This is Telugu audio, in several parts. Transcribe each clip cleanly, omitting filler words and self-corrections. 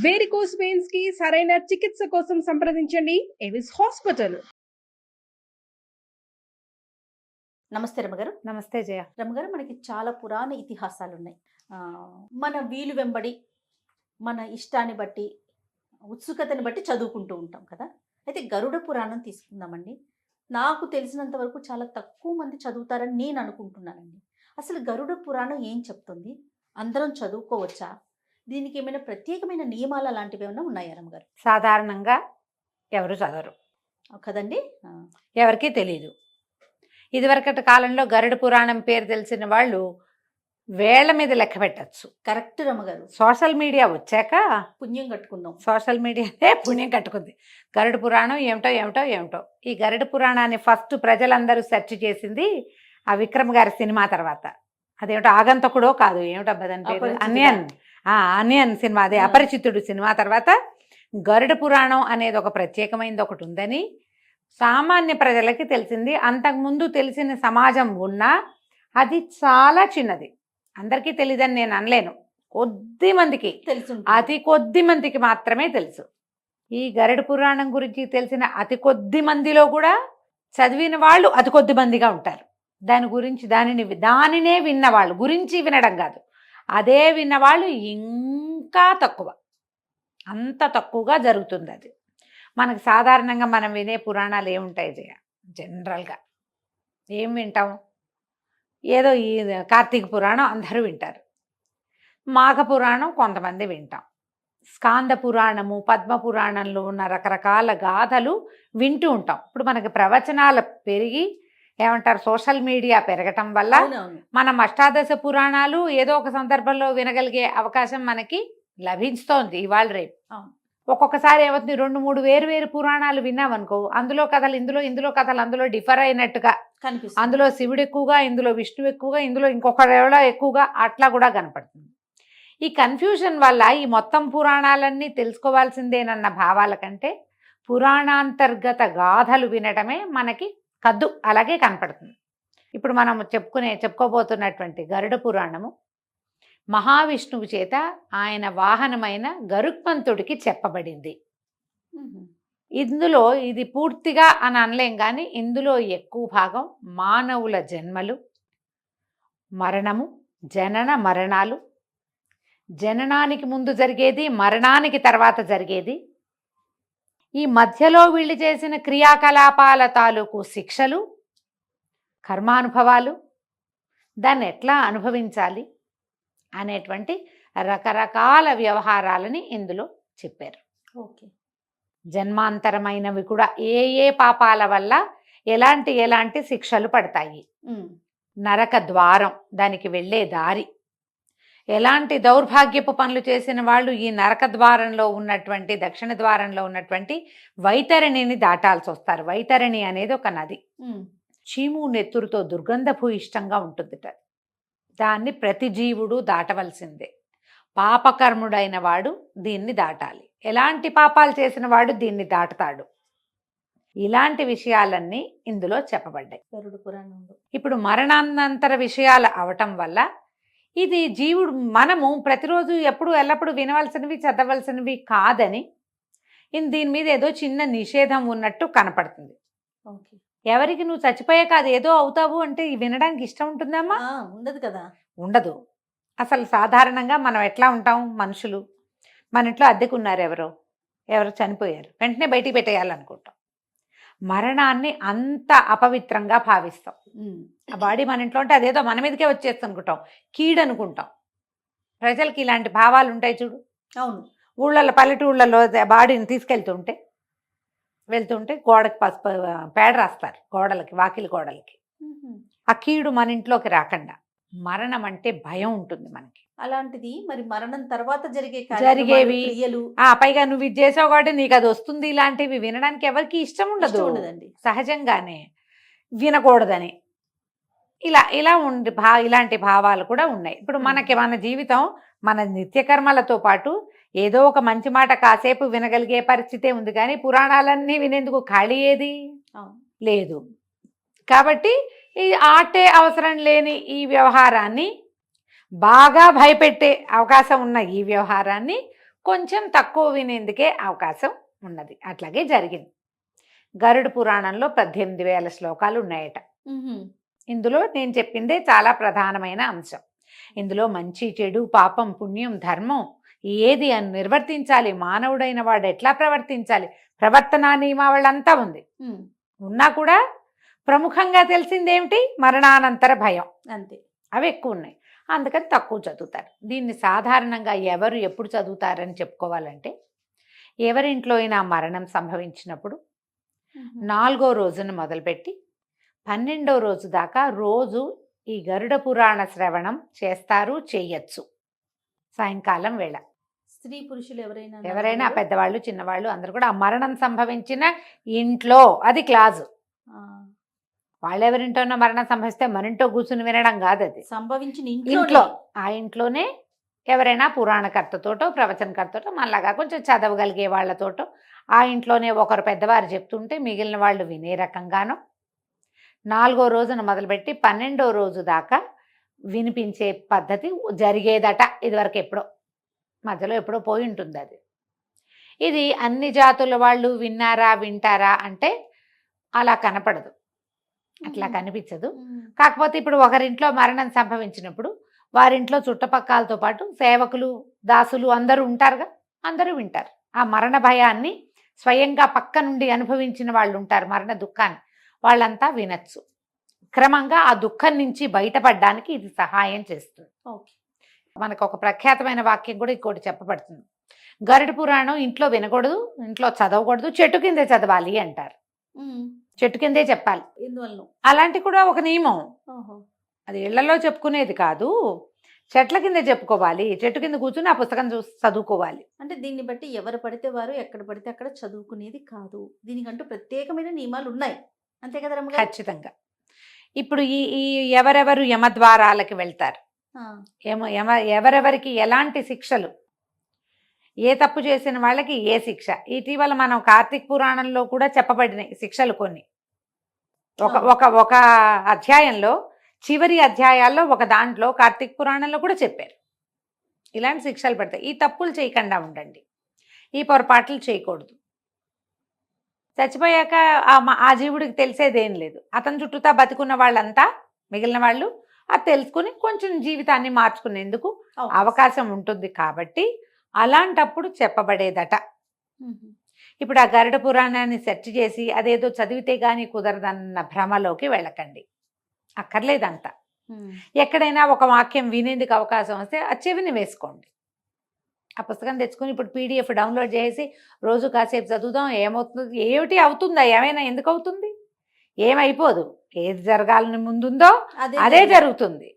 వేరికోస్ వెయిన్స్ కి సరైన చికిత్స కోసం సంప్రదించండి ఎవిస్ హాస్పిటల్. నమస్తే రమగారు. నమస్తే జయ. రమగారు, మనకి చాలా పురాణ ఇతిహాసాలు ఉన్నాయి. మన వీలు వెంబడి, మన ఇష్టాన్ని బట్టి, ఉత్సుకతని బట్టి చదువుకుంటూ ఉంటాం కదా. అయితే గరుడ పురాణం తీసుకుందామండి. నాకు తెలిసినంత వరకు చాలా తక్కువ మంది చదువుతారని నేను అనుకుంటున్నానండి. అసలు గరుడ పురాణం ఏం చెప్తుంది? అందరం చదువుకోవచ్చా? దీనికి ఏమైనా ప్రత్యేకమైన నియమాలు అలాంటివి ఏమైనా ఉన్నాయా రమగారు? సాధారణంగా ఎవరు చదవరు కదండి, ఎవరికీ తెలియదు. ఇదివరకటి కాలంలో గరుడ పురాణం పేరు తెలిసిన వాళ్ళు వేళ్ల మీద లెక్క పెట్టచ్చు. కరెక్ట్ రమగారు. సోషల్ మీడియా వచ్చాక పుణ్యం కట్టుకుందాం. సోషల్ మీడియానే పుణ్యం కట్టుకుంది. గరుడ పురాణం ఏమిటో ఏమిటో ఏమిటో. ఈ గరుడ పురాణాన్ని ఫస్ట్ ప్రజలందరూ సెర్చ్ చేసింది ఆ విక్రమ్ గారి సినిమా తర్వాత. అదేమిటో ఆగంతకుడో కాదు, ఏమిటో దాని పేరు, అనియన్ సినిమా, అదే అపరిచితుడు సినిమా తర్వాత గరుడ పురాణం అనేది ఒక ప్రత్యేకమైనది ఒకటి ఉందని సామాన్య ప్రజలకి తెలిసింది. అంతకుముందు తెలిసిన సమాజం ఉన్నా అది చాలా చిన్నది, అందరికీ తెలియదని నేను అనలేను. కొద్ది మందికి తెలుసు, అతి కొద్ది మందికి మాత్రమే తెలుసు. ఈ గరుడ పురాణం గురించి తెలిసిన అతి కొద్ది మందిలో కూడా చదివిన వాళ్ళు అతి కొద్ది మందిగా ఉంటారు. దాని గురించి దానినే విన్నవాళ్ళు, గురించి వినడం కాదు, అదే విన్నవాళ్ళు ఇంకా తక్కువ. అంత తక్కువగా జరుగుతుంది అది. మనకు సాధారణంగా మనం వినే పురాణాలు ఏముంటాయి జయ? జనరల్గా ఏం వింటాం? ఏదో ఈ కార్తీక పురాణం అందరూ వింటారు, మాఘ పురాణం కొంతమంది వింటాం, స్కాంద పురాణము, పద్మ పురాణంలో ఉన్న రకరకాల గాథలు వింటూ ఉంటాం. ఇప్పుడు మనకి ప్రవచనాలు పెరిగి ఏమంటారు, సోషల్ మీడియా పెరగటం వల్ల మనం అష్టాదశ పురాణాలు ఏదో ఒక సందర్భంలో వినగలిగే అవకాశం మనకి లభిస్తోంది ఇవాళ రేపు. ఒక్కొక్కసారి ఏమవుతుంది, 2-3 వేరు పురాణాలు విన్నామనుకో, అందులో కథలు ఇందులో కథలు అందులో డిఫర్ అయినట్టుగా కనిపిస్తుంది. అందులో శివుడు ఎక్కువగా, ఇందులో విష్ణువు ఎక్కువగా, ఇందులో ఇంకొకరెవడో ఎక్కువగా, అట్లా కూడా కనపడుతుంది. ఈ కన్ఫ్యూజన్ వల్ల ఈ మొత్తం పురాణాలన్నీ తెలుసుకోవాల్సిందేనన్న భావాల కంటే పురాణాంతర్గత గాథలు వినటమే మనకి కద్దు అలాగే కనపడుతుంది. ఇప్పుడు మనం చెప్పుకోబోతున్నటువంటి గరుడ పురాణము మహావిష్ణువు చేత ఆయన వాహనమైన గరుత్మంతుడికి చెప్పబడింది. ఇందులో ఇది పూర్తిగా అని అనలేం, కానీ ఇందులో ఎక్కువ భాగం మానవుల జన్మలు, మరణము, జనన మరణాలు, జననానికి ముందు జరిగేది, మరణానికి తర్వాత జరిగేది, ఈ మధ్యలో వీళ్ళు చేసిన క్రియాకలాపాల తాలూకు శిక్షలు, కర్మానుభవాలు, దాన్ని ఎట్లా అనుభవించాలి అనేటువంటి రకరకాల వ్యవహారాలని ఇందులో చెప్పారు. ఓకే. జన్మాంతరమైనవి కూడా ఏ పాపాల వల్ల ఎలాంటి శిక్షలు పడతాయి, నరక ద్వారం, దానికి వెళ్ళే దారి, ఎలాంటి దౌర్భాగ్యపు పనులు చేసిన వాళ్ళు ఈ నరక ద్వారంలో ఉన్నటువంటి, దక్షిణ ద్వారంలో ఉన్నటువంటి వైతరణిని దాటాల్సి వస్తారు. వైతరణి అనేది ఒక నది, చీము నెత్తురుతో దుర్గంధభూయిష్టంగా ఉంటుందిట. దాన్ని ప్రతి జీవుడు దాటవలసిందే. పాపకర్ముడైన వాడు దీన్ని దాటాలి, ఎలాంటి పాపాలు చేసిన వాడు దీన్ని దాటుతాడు. ఇలాంటి విషయాలన్నీ ఇందులో చెప్పబడ్డాయి గరుడ పురాణంలో. ఇప్పుడు మరణానంతర విషయాలు అవటం వల్ల ఇది జీవుడు, మనము ప్రతిరోజు ఎల్లప్పుడూ వినవలసినవి, చదవలసినవి కాదని దీని మీద ఏదో చిన్న నిషేధం ఉన్నట్టు కనపడుతుంది. ఓకే. ఎవరికి నువ్వు చచ్చిపోయాక అది ఏదో అవుతావు అంటే వినడానికి ఇష్టం ఉంటుందమ్మా? ఉండదు కదా. ఉండదు. అసలు సాధారణంగా మనం ఎట్లా ఉంటాం, మనుషులు మన ఇంట్లో అద్దెకున్నారు, ఎవరో చనిపోయారు, వెంటనే బయటికి పెట్టేయాలనుకుంటాం. మరణాన్ని అంత అపవిత్రంగా భావిస్తాం. ఆ బాడీ మన ఇంట్లో ఉంటే అదేదో మన మీదకే వచ్చేస్తుంది అనుకుంటాం, కీడనుకుంటాం. ప్రజలకి ఇలాంటి భావాలు ఉంటాయి చూడు. అవును. ఊళ్ళల్లో, పల్లెటూళ్ళలో బాడీని వెళ్తుంటే గోడకి పసుపు పేడ రాస్తారు, గోడలకి, వాకిలి గోడలకి. ఆ కీడు మన ఇంట్లోకి రాకుండా. మరణం అంటే భయం ఉంటుంది మనకి. అలాంటిది మరి మరణం తర్వాత జరిగేవి పైగా నువ్వు ఇది చేసావు కాబట్టి నీకు అది వస్తుంది, ఇలాంటివి వినడానికి ఎవరికి ఇష్టం ఉండదండి. సహజంగానే వినకూడదని ఇలా ఇలాంటి భావాలు కూడా ఉన్నాయి. ఇప్పుడు మన జీవితం, మన నిత్యకర్మలతో పాటు ఏదో ఒక మంచి మాట కాసేపు వినగలిగే పరిస్థితే ఉంది, కానీ పురాణాలన్నీ వినేందుకు ఖాళీ ఏది లేదు. కాబట్టి ఈ ఆటే అవసరం లేని ఈ వ్యవహారాన్ని, బాగా భయపెట్టే అవకాశం ఉన్న ఈ వ్యవహారాన్ని కొంచెం తక్కువ వినేందుకే అవకాశం ఉన్నది. అట్లాగే జరిగింది. గరుడ పురాణంలో 18,000 శ్లోకాలు ఉన్నాయట. ఇందులో నేను చెప్పిందే చాలా ప్రధానమైన అంశం. ఇందులో మంచి చెడు పాపం పుణ్యం ధర్మం ఏది అని నిర్వర్తించాలి, మానవుడైన వాడు ఎట్లా ప్రవర్తించాలి, ప్రవర్తనా నియమావళంతా ఉంది. ఉన్నా కూడా ప్రముఖంగా తెలిసిందేమిటి, మరణానంతర భయం. అంతే, అవి ఎక్కువ ఉన్నాయి. అందుకని తక్కువ చదువుతారు. దీన్ని సాధారణంగా ఎవరు ఎప్పుడు చదువుతారని చెప్పుకోవాలంటే, ఎవరింట్లో అయినా మరణం సంభవించినప్పుడు 4వ రోజున మొదలుపెట్టి 12వ రోజు దాకా రోజు ఈ గరుడ పురాణ శ్రవణం చేస్తారు, చెయ్యొచ్చు. సాయంకాలం వేళ స్త్రీ పురుషులు ఎవరైనా ఎవరైనా పెద్దవాళ్ళు చిన్నవాళ్ళు అందరూ కూడా ఆ మరణం సంభవించిన ఇంట్లో, అది క్లాజు. వాళ్ళెవరింటోనో మరణం సంభవిస్తే మరింటో కూర్చుని వినడం కాదు, అది సంభవించిన ఇంట్లో. ఆ ఇంట్లోనే ఎవరైనా పురాణకర్తతోటో ప్రవచనకర్తతో మనలాగా కొంచెం చదవగలిగే వాళ్ళతోటో ఆ ఇంట్లోనే ఒకరు పెద్దవారు చెప్తుంటే మిగిలిన వాళ్ళు వినే రకంగానో 4వ రోజున మొదలుపెట్టి 12వ రోజు దాకా వినిపించే పద్ధతి జరిగేదట. ఇదివరకు ఎప్పుడో మధ్యలో ఎప్పుడో పోయి ఉంటుంది అది. ఇది అన్ని జాతుల వాళ్ళు వింటారా అంటే అలా కనపడదు, అట్లా కనిపించదు. కాకపోతే ఇప్పుడు ఒకరింట్లో మరణం సంభవించినప్పుడు వారింట్లో చుట్టుపక్కలతో పాటు సేవకులు దాసులు అందరూ ఉంటారుగా, అందరూ వింటారు. ఆ మరణ భయాన్ని స్వయంగా పక్క నుండి అనుభవించిన వాళ్ళు ఉంటారు, మరణ దుఃఖాన్ని, వాళ్ళంతా వినొచ్చు. క్రమంగా ఆ దుఃఖం నుంచి బయటపడడానికి ఇది సహాయం చేస్తుంది. మనకు ఒక ప్రఖ్యాతమైన వాక్యం కూడా ఇంకోటి చెప్పబడుతుంది. గరుడ పురాణం ఇంట్లో వినకూడదు, ఇంట్లో చదవకూడదు, చెట్టు కిందే చదవాలి అంటారు. చెట్టు కిందే చెప్పాలి. అలాంటి కూడా ఒక నియమం. అది ఇళ్లలో చెప్పుకునేది కాదు, చెట్ల కింద చెప్పుకోవాలి. చెట్టు కింద కూర్చుని ఆ పుస్తకం చూసి చదువుకోవాలి. అంటే దీన్ని బట్టి ఎవరు పడితే వారు ఎక్కడ పడితే అక్కడ చదువుకునేది కాదు, దీనికంటూ ప్రత్యేకమైన నియమాలు ఉన్నాయి, అంతే కదా రమ్మ గారు? ఖచ్చితంగా. ఇప్పుడు ఈ ఎవరెవరు యమద్వారాలకి వెళ్తారు, ఎవరెవరికి ఎలాంటి శిక్షలు, ఏ తప్పు చేసిన వాళ్ళకి ఏ శిక్ష. ఇటీవల మనం కార్తీక పురాణంలో కూడా చెప్పబడినాయి శిక్షలు కొన్ని. ఒక అధ్యాయంలో, చివరి అధ్యాయాల్లో ఒక దాంట్లో కార్తీక పురాణంలో కూడా చెప్పారు ఇలాంటి శిక్షలు పడతాయి. ఈ తప్పులు చేయకుండా ఉండండి, ఈ పొరపాట్లు చేయకూడదు. చచ్చిపోయాక ఆ జీవుడికి తెలిసేదేం లేదు. అతని చుట్టూతా బతికున్న వాళ్ళంతా మిగిలిన వాళ్ళు అది తెలుసుకుని కొంచెం జీవితాన్ని మార్చుకునేందుకు అవకాశం ఉంటుంది. కాబట్టి అలాంటప్పుడు చెప్పబడేదట. ఇప్పుడు ఆ గరుడ పురాణాన్ని సెర్చ్ చేసి అదేదో చదివితే గానీ కుదరదన్న భ్రమలోకి వెళ్ళకండి, అక్కర్లేదంతా. ఎక్కడైనా ఒక వాక్యం వినేందుకు అవకాశం వస్తే ఆ చెవిని వేసుకోండి. ఆ పుస్తకం తెచ్చుకుని ఇప్పుడు PDF డౌన్లోడ్ చేసి రోజు కాసేపు చదువుదాం, ఏమవుతుంది, ఏమిటి అవుతుందా, ఏమైనా ఎందుకు అవుతుంది, ఏమైపోదు. ఏది జరగాలని ముందుందో అదే జరుగుతుంది.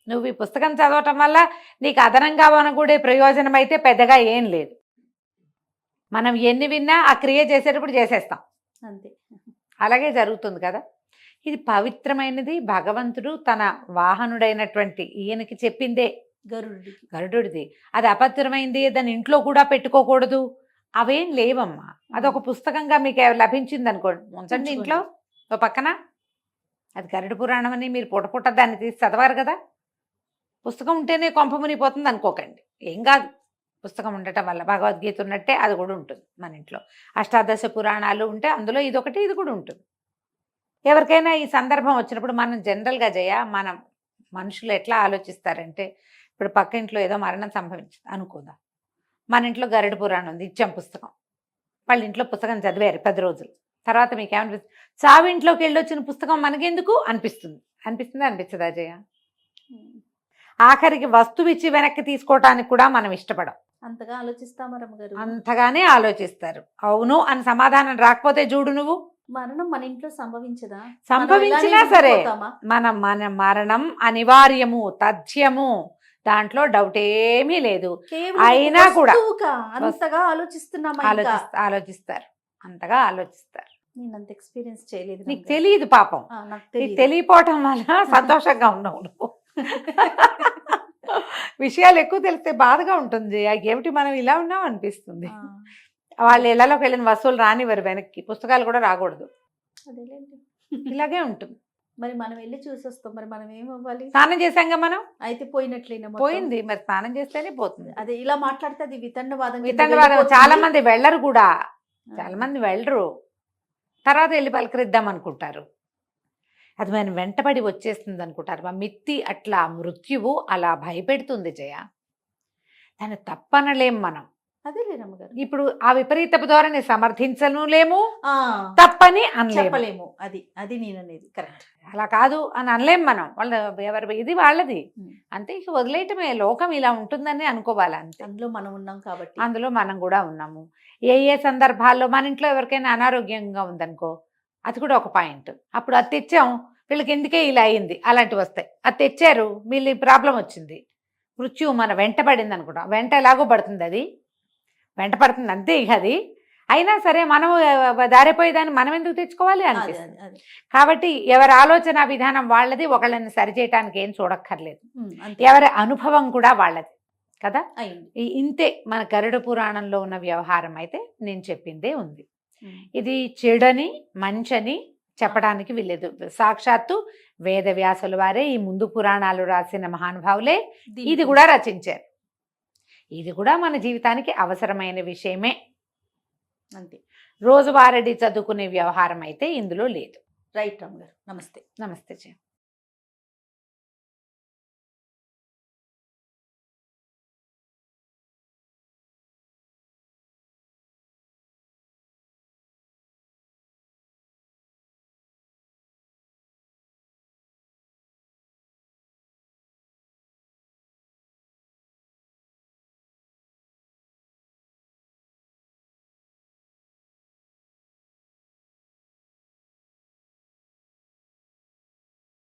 నువ్వు ఈ పుస్తకం చదవటం వల్ల నీకు అదనంగా వనగూడే ప్రయోజనం అయితే పెద్దగా ఏం లేదు. మనం ఎన్ని విన్నా ఆ క్రియ చేసేటప్పుడు చేసేస్తాం, అంతే. అలాగే జరుగుతుంది కదా. ఇది పవిత్రమైనది, భగవంతుడు తన వాహనుడైనటువంటి ఈయనకి చెప్పిందే, గరుడుడిది. అది అపవిత్రమైంది, దాన్ని ఇంట్లో కూడా పెట్టుకోకూడదు, అవేం లేవమ్మా. అదొక పుస్తకంగా మీకు లభించింది అనుకోండి, ఉంచండి ఇంట్లో ఓ పక్కన. అది గరుడ పురాణం అని మీరు పుట్ట దాన్ని తీసి చదవారు కదా. పుస్తకం ఉంటేనే కొంప మునిగిపోతుంది అనుకోకండి, ఏం కాదు. పుస్తకం ఉండటం వల్ల భగవద్గీత ఉన్నట్టే అది కూడా ఉంటుంది మన ఇంట్లో. అష్టాదశ పురాణాలు ఉంటే అందులో ఇదొకటి, ఇది కూడా ఉంటుంది. ఎవరికైనా ఈ సందర్భం వచ్చినప్పుడు మనం జనరల్గా మనం మనుషులు ఎట్లా ఆలోచిస్తారంటే, ఇప్పుడు పక్క ఇంట్లో ఏదో మరణం సంభవించింది అనుకుందాం, మన ఇంట్లో గరుడ పురాణం ఉంది, ఇచ్చాం పుస్తకం, వాళ్ళ ఇంట్లో పుస్తకం చదివారు 10 రోజులు తర్వాత మీకు ఏమనిపిస్తుంది, చావింట్లోకి వెళ్ళొచ్చిన పుస్తకం మనకెందుకు అనిపిస్తుంది. అనిపిస్తుందా జయ? ఆఖరికి వస్తువు ఇచ్చి వెనక్కి తీసుకోవటానికి కూడా మనం ఇష్టపడం. అంతగా ఆలోచిస్తామా రమ్మగారు? అంతగానే ఆలోచిస్తారు. అవును అని సమాధానం రాకపోతే చూడు, నువ్వు మరణం మన ఇంట్లో సంభవించదా? సంభవించినా సరే మన మరణం అనివార్యము, తథ్యము, దాంట్లో డౌట్ ఏమీ లేదు. అయినా కూడా అంతగా ఆలోచిస్తారు, అంతగా ఆలోచిస్తారు. నేను అంత ఎక్స్పీరియన్స్ చేయలేదు, నీకు తెలియదు పాపం. నీకు తెలియపోవటం వల్ల సంతోషంగా ఉన్నావు నువ్వు. విషయాలు ఎక్కువ తెలిస్తే బాధగా ఉంటుంది. ఏమిటి మనం ఇలా ఉన్నాం అనిపిస్తుంది. వాళ్ళు ఇళ్లలోకి వెళ్ళిన వస్తువులు రానివ్వరు వెనక్కి, పుస్తకాలు కూడా రాకూడదు, ఇలాగే ఉంటుంది. మరి మనం వెళ్ళి చూసొస్తాం, మరి మనం ఏమవ్వాలి? స్నానం చేసాంగా మనం, అయితే పోయినట్లేనా మొత్తం? పోయింది మరి, స్నానం చేస్తేనే పోతుంది. అదే ఇలా మాట్లాడితే అది వితండవాదం కింద వితండవాదం. వెళ్ళిపోతుంది. చాలా మంది వెళ్ళరు కూడా, ఆ. చాలా మంది వెళ్ళరు, తర్వాత వెళ్ళి పలకరిద్దాం అనుకుంటారు. అది మనం వెంటబడి వచ్చేస్తుంది అనుకుంటారు. మా మిత్తి అట్లా, మృత్యువు అలా భయపెడుతుంది జయ. దాన్ని తప్పనలేం మనం. అదేలే రమ్మగారు. ఇప్పుడు ఆ విపరీతపు ధోరణి సమర్థించను లేము, ఆ, తప్పని అనలేము. చెప్పలేము. అది అది నేను అనేది కరెక్ట్. అలా కాదు అని అనలేం మనం. వాళ్ళ ఎవరి ఇది వాళ్ళది, ఉమ్. అంతే. ఇక వదిలేయటమే, లోకం ఇలా ఉంటుందని అనుకోవాలి అంతే. అందులో మనం ఉన్నాం కాబట్టి. అందులో మనం కూడా ఉన్నాము. ఏ ఏ సందర్భాల్లో మన ఇంట్లో ఎవరికైనా అనారోగ్యంగా ఉందనుకో, అది కూడా ఒక పాయింట్. అప్పుడు అది తెచ్చాం, వీళ్ళకి ఎందుకే ఇలా అయింది, అలాంటివి వస్తాయి. అది తెచ్చారు, వీళ్ళు ప్రాబ్లం వచ్చింది, మృత్యువు మన వెంట పడింది అనుకుంటాం. వెంట ఎలాగో పడుతుంది, అది వెంట పడుతుంది అంతే. ఇక అది అయినా సరే మనము దారిపోయేదాన్ని మనం ఎందుకు తెచ్చుకోవాలి అదే అనిపిస్తుంది. అదే అదే. కాబట్టి ఎవరి ఆలోచన విధానం వాళ్ళది, ఒకళ్ళని సరిచేయటానికి ఏం చూడక్కర్లేదు. అంతే ఎవరి అనుభవం కూడా వాళ్ళది కదా. అయింది. ఇంతే మన గరుడ పురాణంలో ఉన్న వ్యవహారం అయితే నేను చెప్పిందే ఉంది. ఇది చెడని మంచని చెప్పడానికి వీల్లేదు. సాక్షాత్తు వేదవ్యాసుల వారే, ఈ ముందు పురాణాలు రాసిన మహానుభావులే ఇది కూడా రచించారు. ఇది కూడా మన జీవితానికి అవసరమైన విషయమే. అంతే. రోజువారీ చదువుకునే వ్యవహారం అయితే ఇందులో లేదు. రైట్ రామ్ గారు. నమస్తే. నమస్తే జయ.